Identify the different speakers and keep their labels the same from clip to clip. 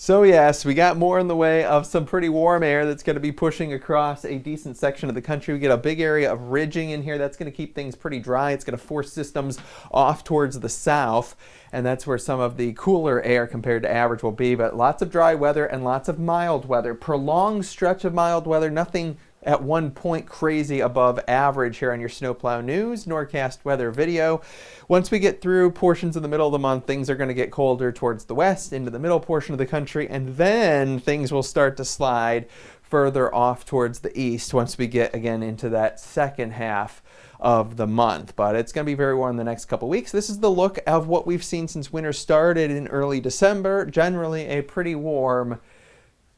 Speaker 1: So yes, we got more in the way of some pretty warm air that's going to be pushing across a decent section of the country. We get a big area of ridging in here. That's going to keep things pretty dry. It's going to force systems off towards the south, and that's where some of the cooler air compared to average will be. But lots of dry weather and lots of mild weather. Prolonged stretch of mild weather, nothing at one point crazy above average here on your Snowplow News Norcast weather video. Once we get through portions of the middle of the month, things are going to get colder towards the west into the middle portion of the country, and then things will start to slide further off towards the east once we get again into that second half of the month. But it's going to be very warm the next couple weeks. This is the look of what we've seen since winter started in early December. Generally a pretty warm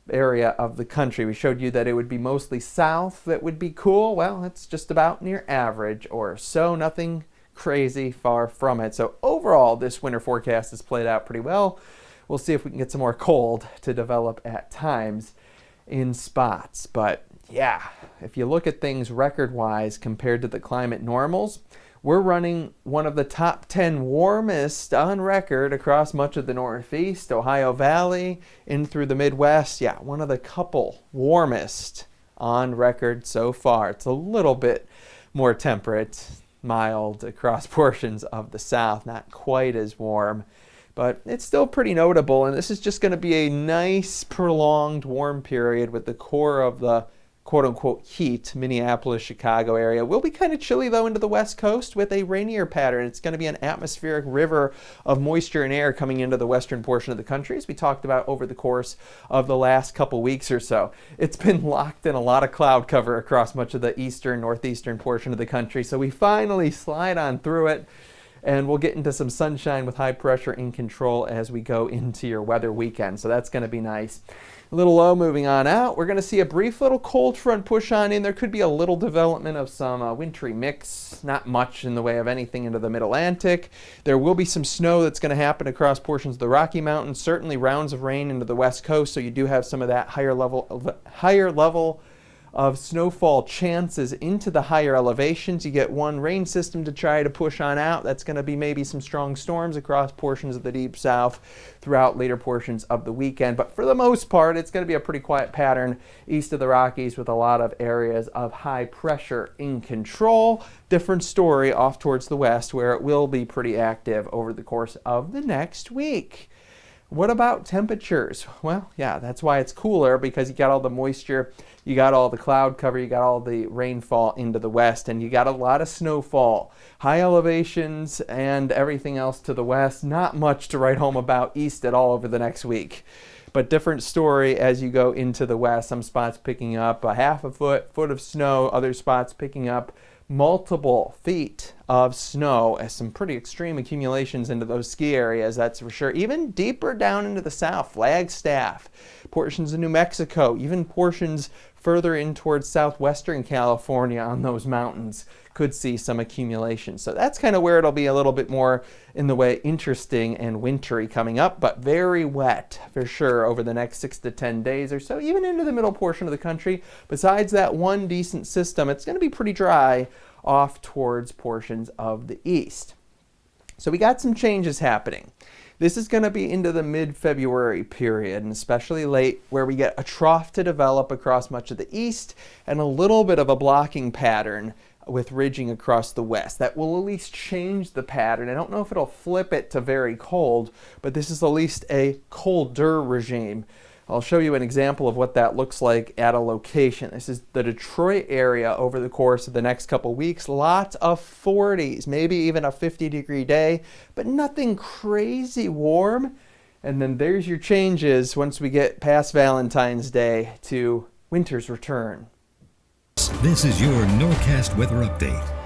Speaker 1: area of the country. We showed you that it would be mostly south that would be cool. Well, it's just about near average or so, nothing crazy far from it. So overall, this winter forecast has played out pretty well. We'll see if we can get some more cold to develop at times in spots. But yeah, if you look at things record-wise compared to the climate normals, we're running one of the top 10 warmest on record across much of the Northeast, Ohio Valley, in through the Midwest. Yeah, one of the couple warmest on record so far. It's a little bit more temperate, mild across portions of the South, not quite as warm, but it's still pretty notable. And this is just going to be a nice prolonged warm period with the core of the quote-unquote heat, Minneapolis, Chicago area. Will be kind of chilly though into the west coast with a rainier pattern. It's going to be an atmospheric river of moisture and air coming into the western portion of the country, as we talked about over the course of the last couple weeks or so. It's been locked in a lot of cloud cover across much of the eastern, northeastern portion of the country, so we finally slide on through it, and we'll get into some sunshine with high pressure in control as we go into your weather weekend, so that's going to be nice. A little low moving on out. We're going to see a brief little cold front push on in. There could be a little development of some wintry mix, not much in the way of anything into the mid-Atlantic. There will be some snow that's going to happen across portions of the Rocky Mountains, certainly rounds of rain into the west coast, so you do have some of that higher level of snowfall chances into the higher elevations. You get one rain system to try to push on out. That's going to be maybe some strong storms across portions of the deep south throughout later portions of the weekend. But for the most part, it's going to be a pretty quiet pattern east of the Rockies with a lot of areas of high pressure in control. Different story off towards the west, where it will be pretty active over the course of the next week. What about temperatures? Well, yeah, that's why it's cooler, because you got all the moisture, you got all the cloud cover, you got all the rainfall into the west, and you got a lot of snowfall. High elevations and everything else to the west, not much to write home about east at all over the next week. But different story as you go into the west. Some spots picking up a half a foot of snow, other spots picking up multiple feet of snow, as some pretty extreme accumulations into those ski areas, that's for sure. Even deeper down into the south, Flagstaff, portions of New Mexico, even portions further in towards southwestern California on those mountains could see some accumulation. So that's kind of where it'll be a little bit more in the way interesting and wintry coming up, but very wet for sure over the next 6 to 10 days or so, even into the middle portion of the country. Besides that one decent system, it's going to be pretty dry off towards portions of the east. So we got some changes happening. This is going to be into the mid-February period, and especially late, where we get a trough to develop across much of the east and a little bit of a blocking pattern with ridging across the west. That will at least change the pattern. I don't know if it'll flip it to very cold, but this is at least a colder regime. I'll show you an example of what that looks like at a location. This is the Detroit area over the course of the next couple weeks. Lots of 40s, maybe even a 50-degree day, but nothing crazy warm. And then there's your changes once we get past Valentine's Day to winter's return.
Speaker 2: This is your Norcast weather update.